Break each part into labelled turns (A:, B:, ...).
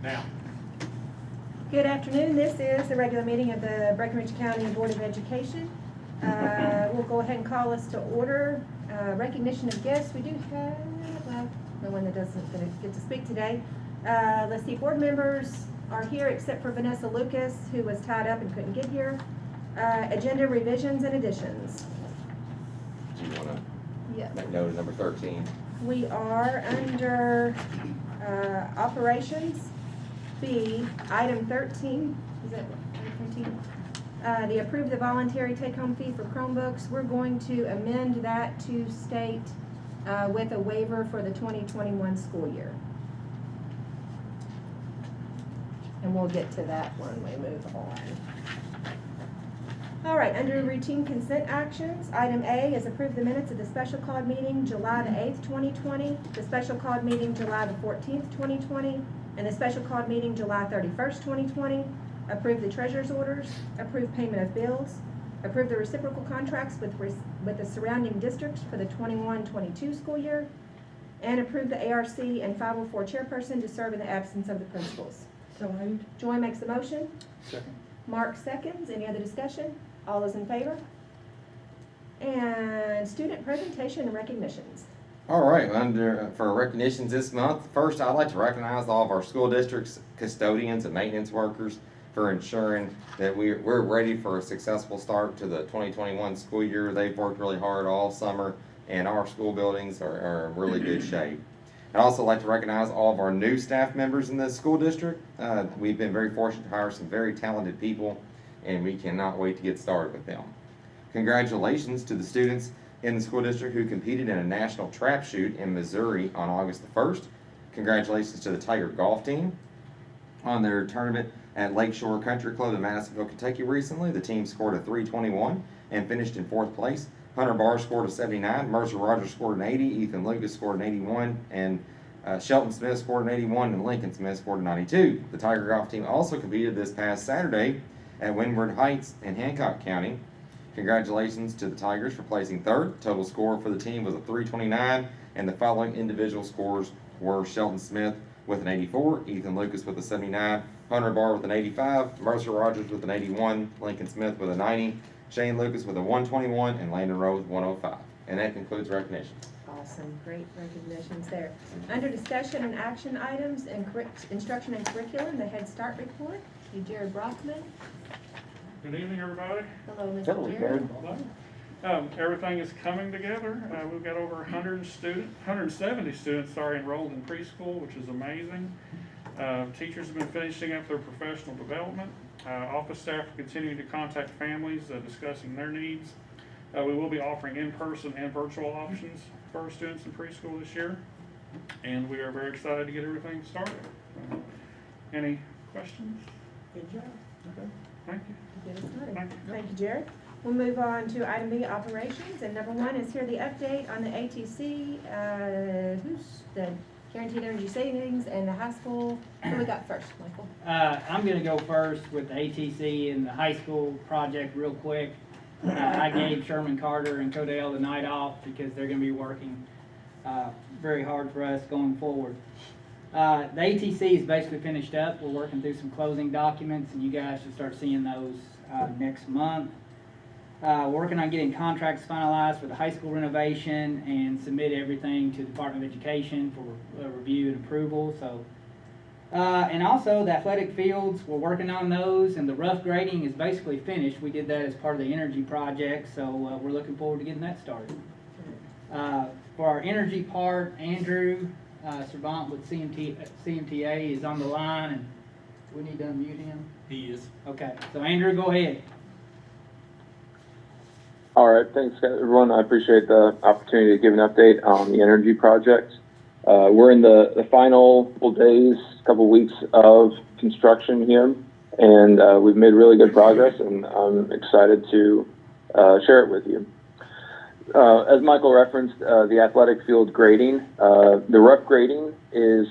A: Now.
B: Good afternoon. This is the regular meeting of the Breckinridge County Board of Education. We'll go ahead and call us to order. Recognition of guests. We do have, well, no one that doesn't get to speak today. Let's see, board members are here except for Vanessa Lucas, who was tied up and couldn't get here. Agenda revisions and additions.
C: Do you want to
B: Yeah.
C: make note of number 13?
B: We are under operations. B, item 13, is that item 13? The approve the voluntary take-home fee for Chromebooks. We're going to amend that to state with a waiver for the 2021 school year. And we'll get to that when we move on. All right, under routine consent actions, item A is approve the minutes of the special called meeting July the 8th, 2020, the special called meeting July the 14th, 2020, and the special called meeting July 31st, 2020, approve the treasurer's orders, approve payment of bills, approve the reciprocal contracts with the surrounding districts for the 21-22 school year, and approve the ARC and 504 chairperson to serve in the absence of the principals.
D: So moved.
B: Joy makes the motion.
A: Second.
B: Mark seconds. Any other discussion? All those in favor? And student presentation and recognitions.
C: All right, for recognitions this month, first I'd like to recognize all of our school districts, custodians, and maintenance workers for ensuring that we're ready for a successful start to the 2021 school year. They've worked really hard all summer, and our school buildings are in really good shape. I'd also like to recognize all of our new staff members in the school district. We've been very fortunate to hire some very talented people, and we cannot wait to get started with them. Congratulations to the students in the school district who competed in a national trap shoot in Missouri on August the 1st. Congratulations to the Tiger golf team on their tournament at Lakeshore Country Club in Madisonville, Kentucky recently. The team scored a 321 and finished in 4th place. Hunter Barr scored a 79, Mercer Rogers scored an 80, Ethan Lucas scored an 81, and Shelton Smith scored an 81, and Lincoln Smith scored a 92. The Tiger golf team also competed this past Saturday at Windward Heights in Hancock County. Congratulations to the Tigers for placing 3rd. Total score for the team was a 329, and the following individual scores were Shelton Smith with an 84, Ethan Lucas with a 79, Hunter Barr with an 85, Mercer Rogers with an 81, Lincoln Smith with a 90, Shane Lucas with a 121, and Landon Rowe with 105. And that concludes recognition.
B: Awesome, great recognitions there. Under discussion and action items and instruction and curriculum, the Head Start report, Jared Brockman.
A: Good evening, everybody.
B: Hello, Mr.
C: Hello,
B: Jared.
A: Everything is coming together. We've got over 170 students enrolled in preschool, which is amazing. Teachers have been finishing up their professional development. Office staff are continuing to contact families discussing their needs. We will be offering in-person and virtual options for our students in preschool this year, and we are very excited to get everything started. Any questions?
D: Good job.
A: Okay. Thank you.
B: Get us started.
A: Thank you.
B: Thank you, Jared. We'll move on to item B, operations, and number 1 is here the update on the ATC, who's the Guaranteed Energy Savings, and the high school. Who we got first, Michael?
E: I'm going to go first with the ATC and the high school project real quick. I gave Sherman Carter and Codell the night off because they're going to be working very hard for us going forward. The ATC is basically finished up. We're working through some closing documents, and you guys should start seeing those next month. Working on getting contracts finalized for the high school renovation and submit everything to the Department of Education for review and approval. So, and also the athletic fields, we're working on those, and the rough grading is basically finished. We did that as part of the energy project, so we're looking forward to getting that started. For our energy part, Andrew Servant with CMTA is on the line, and we need to unmute him.
A: He is.
E: Okay, so Andrew, go ahead.
F: All right, thanks everyone. I appreciate the opportunity to give an update on the energy project. We're in the final days, couple weeks of construction here, and we've made really good progress, and I'm excited to share it with you. As Michael referenced, the athletic field grading, the rough grading is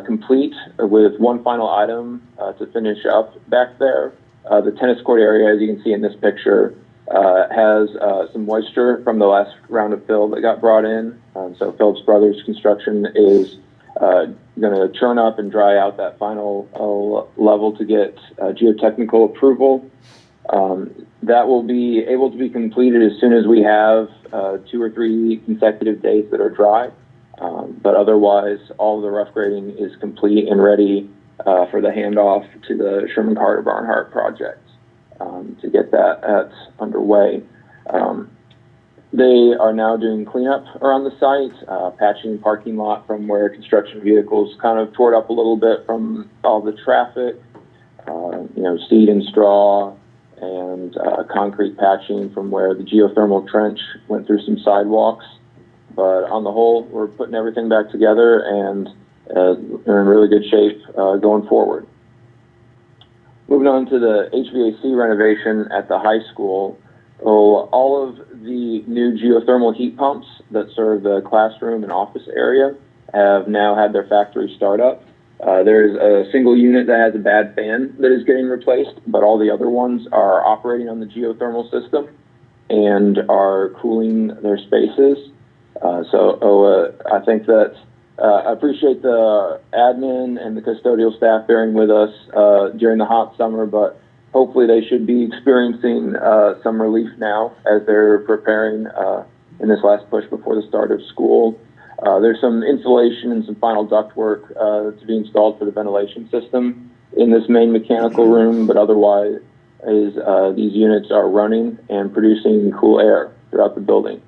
F: complete with one final item to finish up back there. The tennis court area, as you can see in this picture, has some moisture from the last round of fill that got brought in. So Phillips Brothers Construction is going to churn up and dry out that final level to get geotechnical approval. That will be able to be completed as soon as we have 2 or 3 consecutive days that are dry. But otherwise, all of the rough grading is complete and ready for the handoff to the Sherman Carter Barnhart project to get that underway. They are now doing cleanup around the site, patching the parking lot from where construction vehicles kind of tore up a little bit from all the traffic, seed and straw, and concrete patching from where the geothermal trench went through some sidewalks. But on the whole, we're putting everything back together and are in really good shape going forward. Moving on to the HVAC renovation at the high school. All of the new geothermal heat pumps that serve the classroom and office area have now had their factory startup. There's a single unit that has a bad fan that is getting replaced, but all the other ones are operating on the geothermal system and are cooling their spaces. I think that I appreciate the admin and the custodial staff bearing with us during the hot summer, but hopefully they should be experiencing some relief now as they're preparing in this last push before the start of school. There's some insulation and some final ductwork to be installed for the ventilation system in this main mechanical room, but otherwise these units are running and producing cool air throughout the building.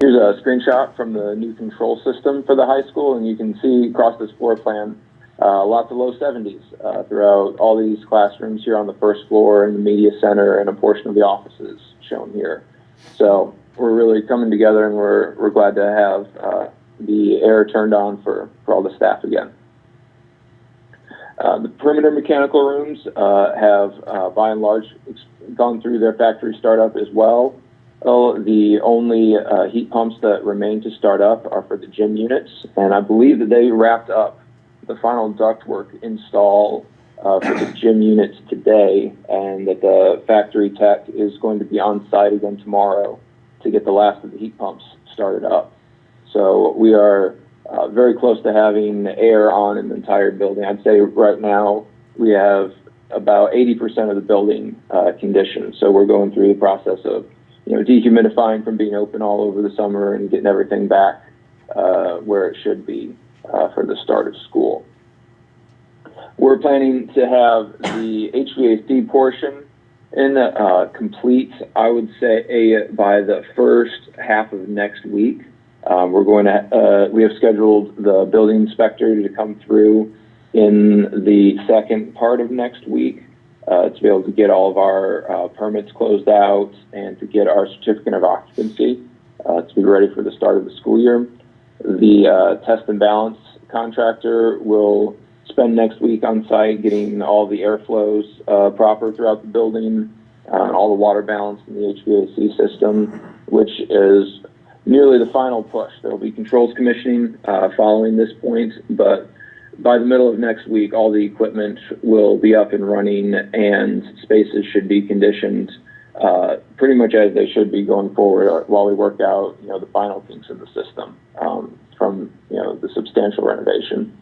F: Here's a screenshot from the new control system for the high school, and you can see across this floor plan lots of low 70s throughout all these classrooms here on the first floor and the media center and a portion of the offices shown here. So we're really coming together, and we're glad to have the air turned on for all the staff again. The perimeter mechanical rooms have by and large gone through their factory startup as well. The only heat pumps that remain to start up are for the gym units, and I believe that they wrapped up the final ductwork install for the gym units today, and that the factory tech is going to be on site again tomorrow to get the last of the heat pumps started up. So we are very close to having air on in the entire building. I'd say right now we have about 80% of the building conditioned. So we're going through the process of dehumidifying from being open all over the summer and getting everything back where it should be for the start of school. We're planning to have the HVAC portion complete, I would say, by the first half of next week. We have scheduled the building inspector to come through in the second part of next week to be able to get all of our permits closed out and to get our certificate of occupancy to be ready for the start of the school year. The test and balance contractor will spend next week on site getting all the airflows proper throughout the building, all the water balance in the HVAC system, which is nearly the final push. There will be controls commissioning following this point, but by the middle of next week, all the equipment will be up and running and spaces should be conditioned pretty much as they should be going forward while we work out, the final kinks of the system from, the substantial renovation.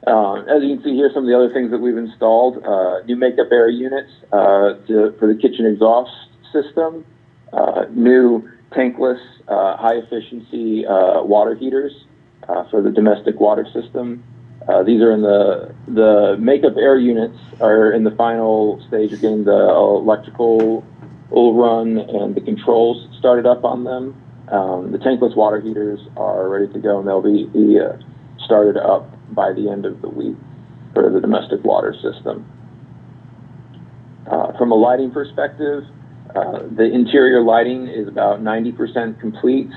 F: As you can see here, some of the other things that we've installed, new makeup air units for the kitchen exhaust system, new tankless high efficiency water heaters for the domestic water system. These are in the makeup air units are in the final stage of getting the electrical run and the controls started up on them. The tankless water heaters are ready to go, and they'll be started up by the end of the week for the domestic water system. From a lighting perspective, the interior lighting is about 90% complete,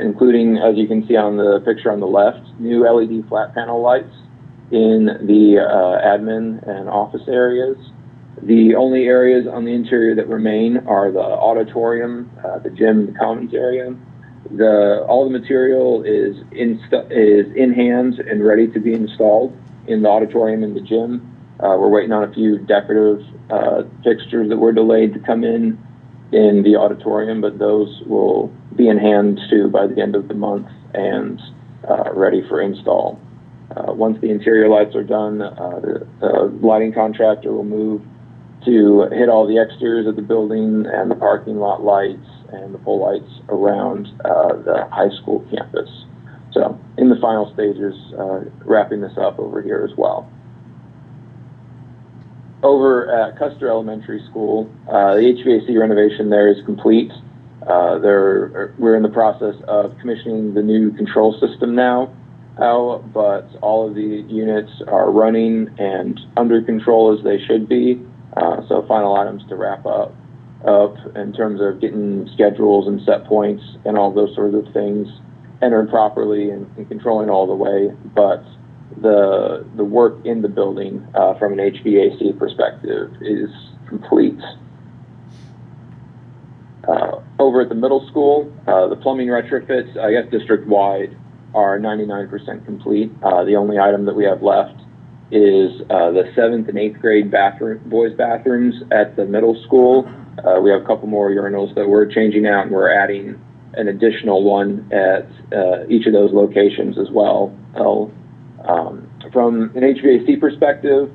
F: including, as you can see on the picture on the left, new LED flat panel lights in the admin and office areas. The only areas on the interior that remain are the auditorium, the gym, and the commons area. All the material is in hand and ready to be installed in the auditorium and the gym. We're waiting on a few decorative fixtures that were delayed to come in the auditorium, but those will be in hand too by the end of the month and ready for install. Once the interior lights are done, the lighting contractor will move to hit all the exteriors of the building and the parking lot lights and the pole lights around the high school campus. So in the final stages, wrapping this up over here as well. Over at Custer Elementary School, the HVAC renovation there is complete. We're in the process of commissioning the new control system now, but all of the units are running and under control as they should be. So final items to wrap up in terms of getting schedules and set points and all those sorts of things entered properly and controlling all the way. But the work in the building from an HVAC perspective is complete. Over at the middle school, the plumbing retrofits, I guess district-wide, are 99% complete. The only item that we have left is the 7th and 8th grade boys' bathrooms at the middle school. We have a couple more urinals that we're changing out, and we're adding an additional one at each of those locations as well. From an HVAC perspective,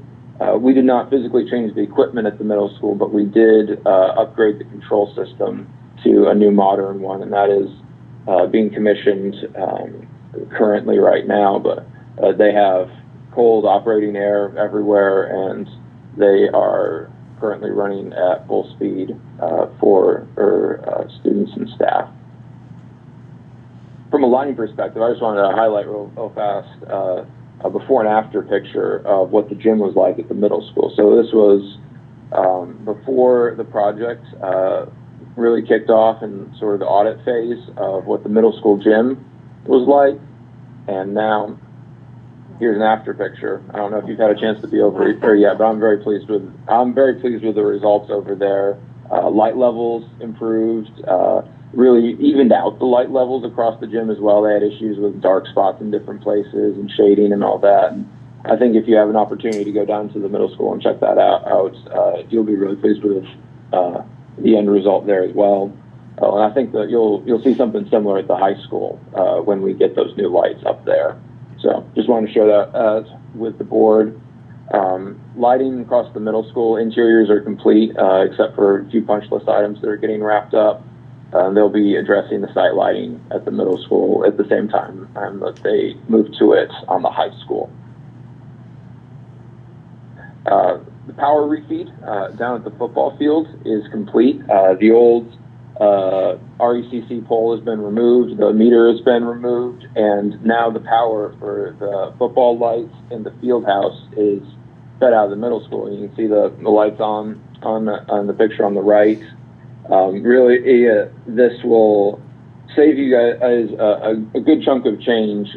F: we did not physically change the equipment at the middle school, but we did upgrade the control system to a new modern one, and that is being commissioned currently right now. But they have cold operating air everywhere, and they are currently running at full speed for students and staff. From a lighting perspective, I just wanted to highlight real fast a before and after picture of what the gym was like at the middle school. So this was before the project really kicked off in sort of the audit phase of what the middle school gym was like. And now here's an after picture. I don't know if you've had a chance to be over there yet, but I'm very pleased with the results over there. Light levels improved, really evened out the light levels across the gym as well. They had issues with dark spots in different places and shading and all that. And I think if you have an opportunity to go down to the middle school and check that out, you'll be really pleased with the end result there as well. And I think that you'll see something similar at the high school when we get those new lights up there. So just wanted to share that with the board. Lighting across the middle school, interiors are complete except for a few punch list items that are getting wrapped up. They'll be addressing the site lighting at the middle school at the same time that they move to it on the high school. The power refeed down at the football field is complete. The old RECC pole has been removed, the meter has been removed, and now the power for the football lights in the field house is fed out of the middle school. You can see the lights on the picture on the right. Really, this will save you guys a good chunk of change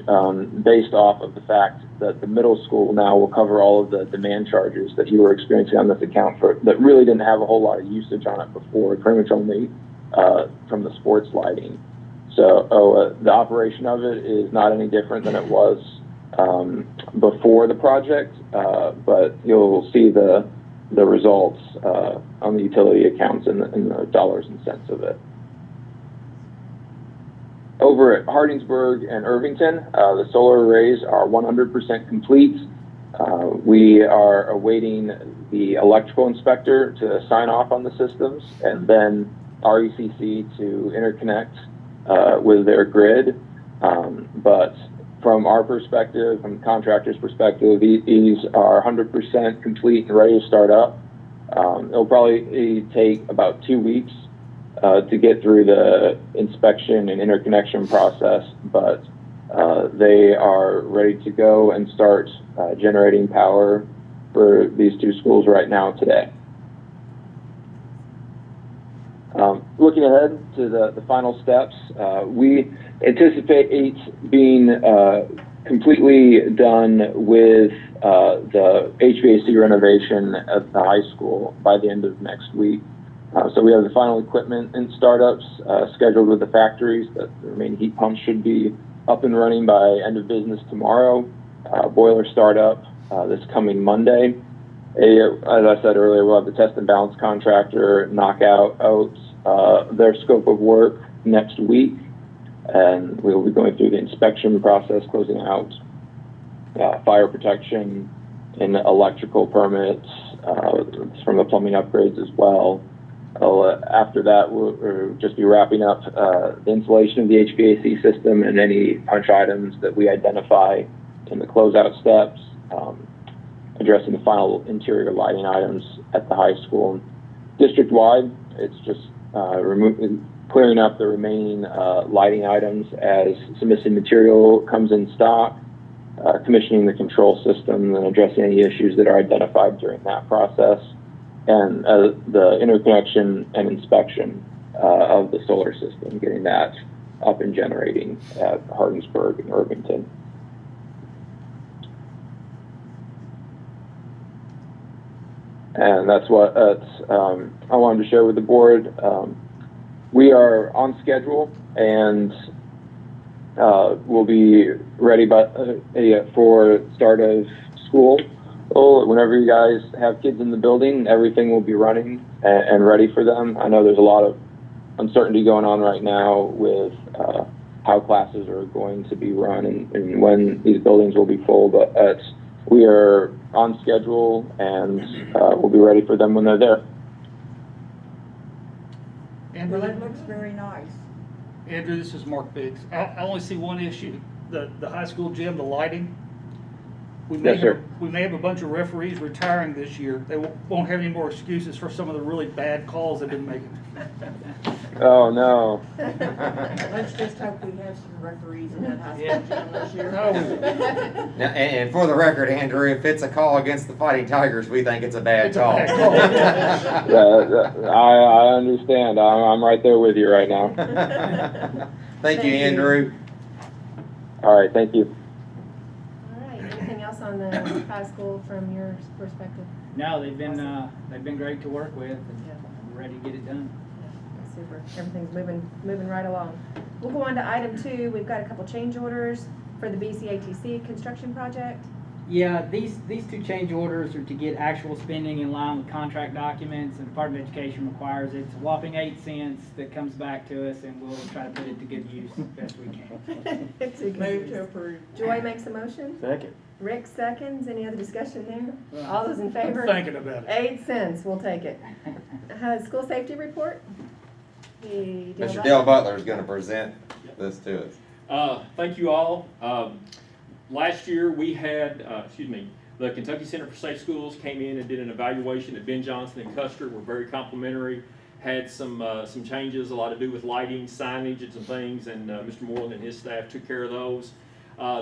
F: based off of the fact that the middle school now will cover all of the demand charges that you were experiencing on this account that really didn't have a whole lot of usage on it before, pretty much only from the sports lighting. So the operation of it is not any different than it was before the project, but you'll see the results on the utility accounts and the dollars and cents of it. Over at Hardingsburg and Irvington, the solar arrays are 100% complete. We are awaiting the electrical inspector to sign off on the systems, and then RECC to interconnect with their grid. But from our perspective, from the contractor's perspective, these are 100% complete and ready to start up. It'll probably take about 2 weeks to get through the inspection and interconnection process, but they are ready to go and start generating power for these two schools right now today. Looking ahead to the final steps, we anticipate being completely done with the HVAC renovation at the high school by the end of next week. So we have the final equipment and startups scheduled with the factories. That the remaining heat pumps should be up and running by end of business tomorrow. Boiler startup this coming Monday. As I said earlier, we'll have the test and balance contractor knock out their scope of work next week. and we will be going through the inspection process, closing out fire protection and electrical permits from the plumbing upgrades as well. After that, we'll just be wrapping up the installation of the HVAC system and any punch items that we identify in the closeout steps, addressing the final interior lighting items at the high school. District-wide, it's just clearing up the remaining lighting items as some missing material comes in stock, commissioning the control system and addressing any issues that are identified during that process, and the interconnection and inspection of the solar system, getting that up and generating at Hardensburg and Irvington. And that's what I wanted to share with the board. We are on schedule, and we'll be ready for start of school. Whenever you guys have kids in the building, everything will be running and ready for them. I know there's a lot of uncertainty going on right now with how classes are going to be run and when these buildings will be full, but we are on schedule, and we'll be ready for them when they're there.
D: Andrew,
G: Well, it looks very nice.
D: Andrew, this is Mark Biggs. I only see one issue, the high school gym, the lighting. We may
F: Yes, sir.
D: have a bunch of referees retiring this year. They won't have any more excuses for some of the really bad calls they've been making.
F: Oh, no.
G: Let's just hope we have some referees in that high
D: Yeah.
G: school gym this year.
C: Now, and for the record, Andrew, if it's a call against the Fighting Tigers, we think it's a bad
D: It's a
C: call.
D: bad call.
F: I understand. I'm right there with you right now.
C: Thank you,
B: Thank you.
C: Andrew.
F: All right, thank you.
B: All right, anything else on the high school from your perspective?
E: No, they've been great to work with, and
B: Yeah.
E: we're ready to get it done.
B: Super, everything's moving right along. We'll go on to item 2. We've got a couple change orders for the BCATC construction project.
E: Yeah, these two change orders are to get actual spending in line with contract documents, and Department of Education requires it. It's a whopping 8 cents that comes back to us, and we'll try to put it to good use as best we can.
B: It's a good
G: Move
B: use.
G: to approve.
B: Joy makes a motion.
D: Second.
B: Rick seconds. Any other discussion there? All those in favor?
D: Thinking about it.
B: 8 cents, we'll take it. School safety report?
C: Mr. Dale Butler is going to present this to us.
H: Thank you all. Last year we had, the Kentucky Center for Safe Schools came in and did an evaluation at Ben Johnson and Custer. We're very complimentary. Had some changes, a lot to do with lighting, signage, and some things, and Mr. Moreland and his staff took care of those.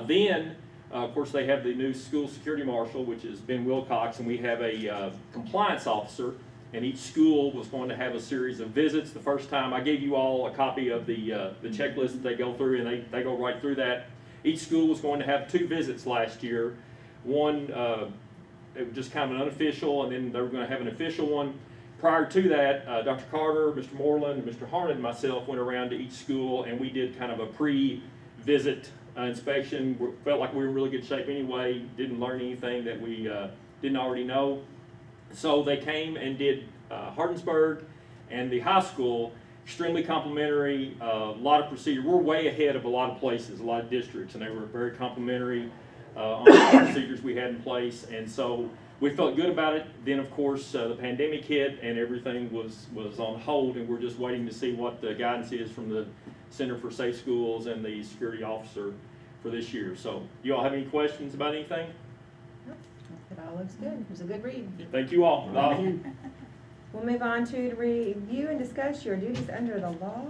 H: Then, of course, they have the new school security marshal, which is Ben Wilcox, and we have a compliance officer. And each school was going to have a series of visits. The first time I gave you all a copy of the checklist that they go through, and they go right through that. Each school was going to have 2 visits last year. One, it was just kind of an unofficial, and then they were going to have an official one. Prior to that, Dr. Carter, Mr. Moreland, and Mr. Harnett and myself went around to each school, and we did kind of a pre-visit inspection. We felt like we were in really good shape anyway, didn't learn anything that we didn't already know. So they came and did Hardensburg and the high school, extremely complimentary, a lot of procedure. We're way ahead of a lot of places, a lot of districts, and they were very complimentary on the procedures we had in place. And so we felt good about it. Then, of course, the pandemic hit and everything was on hold, and we're just waiting to see what the guidance is from the Center for Safe Schools and the security officer for this year. So do you all have any questions about anything?
B: It all looks good. It was a good read.
H: Thank you all.
B: We'll move on to review and discuss your duties under the law.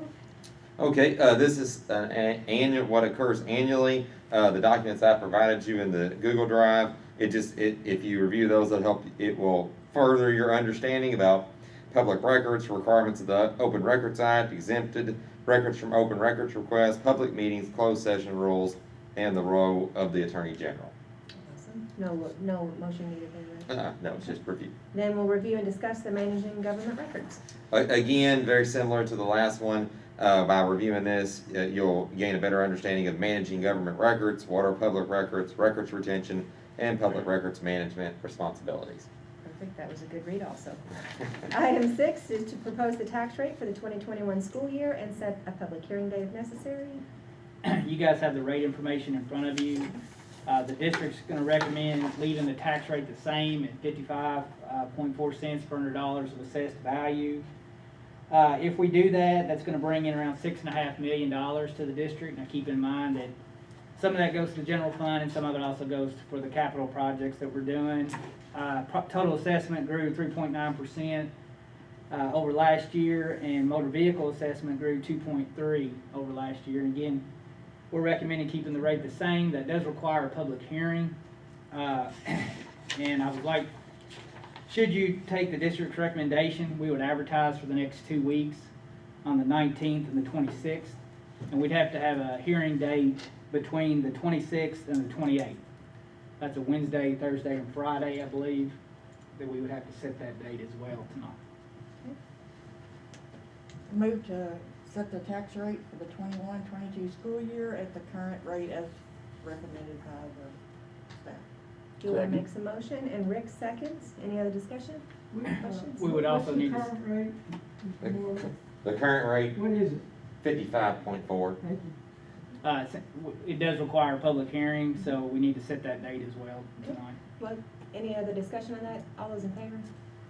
C: Okay, this is an annual, what occurs annually. The documents I provided you in the Google Drive, if you review those, it will further your understanding about public records, requirements of the Open Records Act, exempted records from open records requests, public meetings, closed session rules, and the role of the Attorney General.
B: Awesome. No motion needed there, right?
C: No, it's just review.
B: Then we'll review and discuss the managing government records.
C: Again, very similar to the last one. By reviewing this, you'll gain a better understanding of managing government records, what are public records, records retention, and public records management responsibilities.
B: Perfect, that was a good read also. Item 6 is to propose the tax rate for the 2021 school year and set a public hearing date if necessary.
E: You guys have the rate information in front of you. The district's gonna recommend leaving the tax rate the same at 55.4 cents per $100 of assessed value. If we do that, that's gonna bring in around $6.5 million to the district. Now keep in mind that some of that goes to the general fund and some of it also goes for the capital projects that we're doing. Total assessment grew 3.9% over last year, and motor vehicle assessment grew 2.3 over last year. And again, we're recommending keeping the rate the same. That does require a public hearing. And I would like, should you take the district's recommendation, we would advertise for the next 2 weeks on the 19th and the 26th. And we'd have to have a hearing date between the 26th and the 28th. That's a Wednesday, Thursday, and Friday, I believe, that we would have to set that date as well tonight.
G: Move to set the tax rate for the 21-22 school year at the current rate as recommended by the staff.
B: Joy makes a motion and Rick seconds. Any other discussion? Questions?
E: We would also need to,
C: The current rate,
I: What is it?
C: 55.4.
E: it does require a public hearing, so we need to set that date as well tonight.
B: What, any other discussion on that? All those in favor?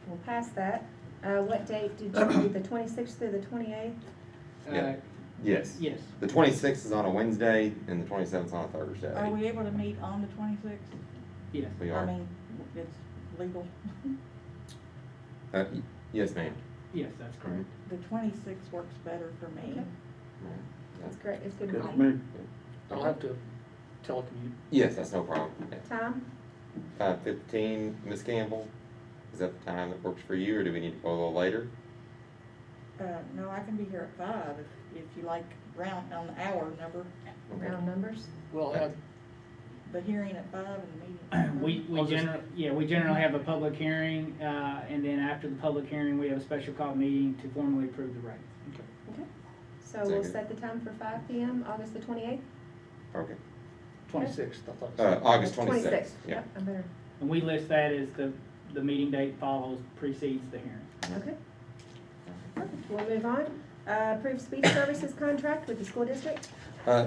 B: We'll pass that. What date did you do, the 26th through the 28th?
C: Yeah. Yes.
E: Yes.
C: The 26th is on a Wednesday and the 27th is on a Thursday.
G: Are we able to meet on the 26th?
E: Yes.
C: We
G: I
C: are.
G: mean, it's legal.
C: Yes, ma'am.
E: Yes, that's correct.
G: The 26th works better for me.
B: Okay. That's great, it's good.
D: Good
B: with
D: with
B: me.
D: me. I'll have to telecommute.
C: Yes, that's no problem.
B: Tom?
C: 5:15, Ms. Campbell, is that the time that works for you, or do we need to go a little later?
G: No, I can be here at 5 if you like round on the hour number.
B: Round numbers?
D: Well, I-
G: The hearing at 5 and the meeting.
E: We generally have a public hearing, and then after the public hearing, we have a special call meeting to formally approve the rate.
B: Okay. So we'll
C: Second.
B: set the time for 5 PM, August the 28th?
C: Okay.
D: 26th, I thought.
C: August 26th, yeah.
B: Yep, I better,
E: And we list that as the meeting date follows, precedes the hearing.
B: okay. Perfect, we'll move on. Approved speech services contract with the school district.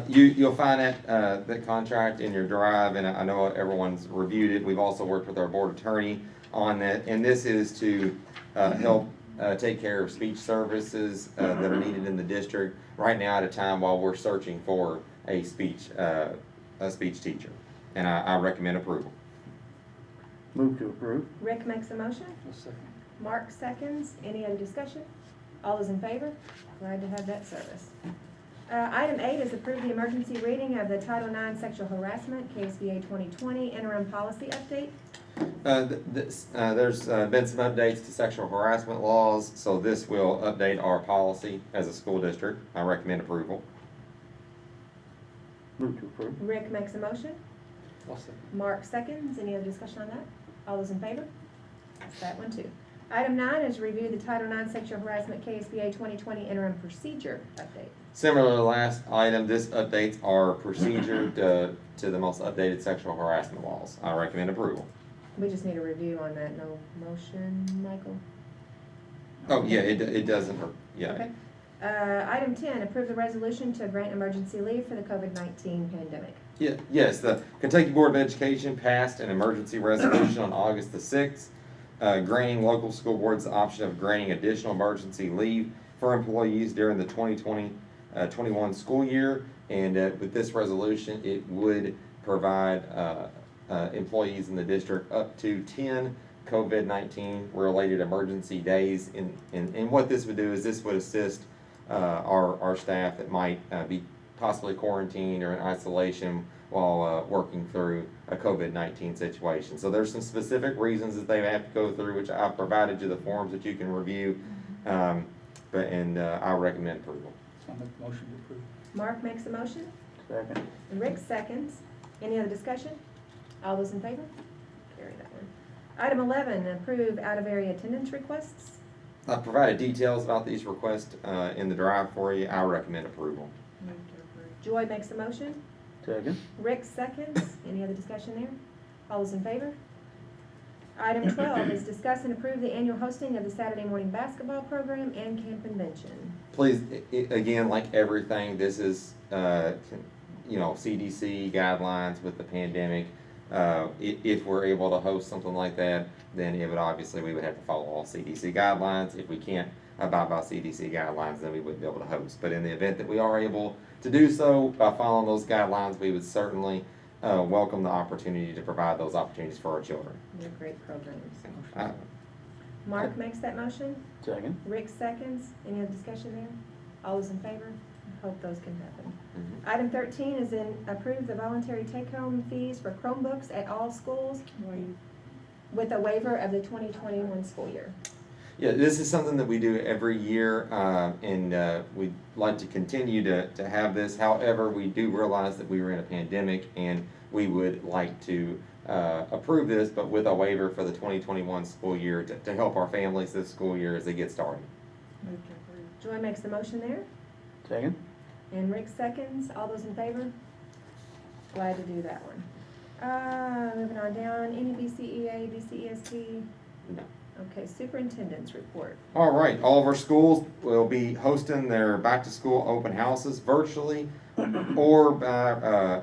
C: You'll find that contract in your drive, and I know everyone's reviewed it. We've also worked with our board attorney on that, and this is to help take care of speech services that are needed in the district right now at a time while we're searching for a speech teacher. And I recommend approval.
I: Move to approve.
B: Rick makes a motion.
D: A second.
B: Mark seconds. Any other discussion? All those in favor? Glad to have that service. Item 8 is approve the emergency reading of the Title IX Sexual Harassment, KSBA 2020 interim policy update.
C: There's been some updates to sexual harassment laws, so this will update our policy as a school district. I recommend approval.
I: Move to approve.
B: Rick makes a motion.
D: I'll second.
B: Mark seconds. Any other discussion on that? All those in favor? That's that one too. Item 9 is review the Title IX Sexual Harassment KSBA 2020 interim procedure update.
C: Similar to the last item, this updates our procedure to the most updated sexual harassment laws. I recommend approval.
B: We just need a review on that. No motion, Michael?
C: Oh, yeah, it doesn't hurt, yeah.
B: Okay. Item 10, approve the resolution to grant emergency leave for the COVID-19 pandemic.
C: Yeah, yes, the Kentucky Board of Education passed an emergency resolution on August the 6th, granting local school boards the option of granting additional emergency leave for employees during the 2020-21 school year. And with this resolution, it would provide employees in the district up to 10 COVID-19 related emergency days. And what this would do is this would assist our staff that might be possibly quarantined or in isolation while working through a COVID-19 situation. So there's some specific reasons that they have to go through, which I've provided you the forms that you can review. I recommend approval.
D: So I'll make the motion to approve.
B: Mark makes a motion.
I: Second.
B: And Rick seconds. Any other discussion? All those in favor? Carry that one. Item 11, approve out-of-area attendance requests.
C: I've provided details about these requests in the drive for you. I recommend approval.
G: Move to approve.
B: Joy makes a motion.
I: Second.
B: Rick seconds. Any other discussion there? All those in favor? Item 12 is discuss and approve the annual hosting of the Saturday morning basketball program and camp convention.
C: Please, again, like everything, this is CDC guidelines with the pandemic. If we're able to host something like that, then it would obviously, we would have to follow all CDC guidelines. If we can't abide by CDC guidelines, then we wouldn't be able to host. But in the event that we are able to do so by following those guidelines, we would certainly welcome the opportunity to provide those opportunities for our children.
B: They're great programs.
C: Uh,
B: Mark makes that motion.
I: Second.
B: Rick seconds. Any other discussion there? All those in favor? Hope those can happen.
C: Mhm.
B: Item 13 is in approve the voluntary take-home fees for Chromebooks at all schools with a waiver of the 2021 school year.
C: Yeah, this is something that we do every year, and we'd like to continue to have this. However, we do realize that we were in a pandemic, and we would like to approve this, but with a waiver for the 2021 school year to help our families this school year as they get started.
G: Move to approve.
B: Joy makes the motion there,
I: Second.
B: and Rick seconds. All those in favor? Glad to do that one. Moving on down, any BCEA, BCEST?
C: No.
B: Okay, superintendent's report.
C: All right, all of our schools will be hosting their back-to-school open houses virtually or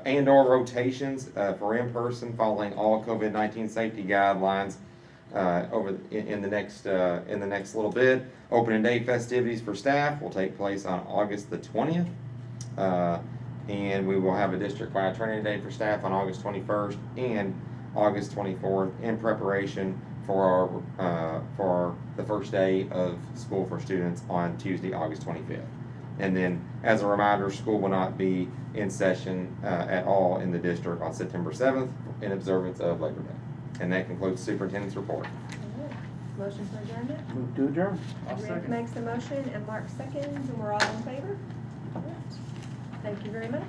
C: and/or rotations for in-person, following all COVID-19 safety guidelines in the next little bit. Opening day festivities for staff will take place on August the 20th. And we will have a district-wide training day for staff on August 21st and August 24th in preparation for the first day of school for students on Tuesday, August 25th. And then, as a reminder, school will not be in session at all in the district on September 7th in observance of Labor Day. And that concludes the superintendent's report.
B: All right. Motion for adjournment?
I: Move to adjourn.
B: Rick makes the motion and Mark seconds, and we're all in favor? All right. Thank you very much.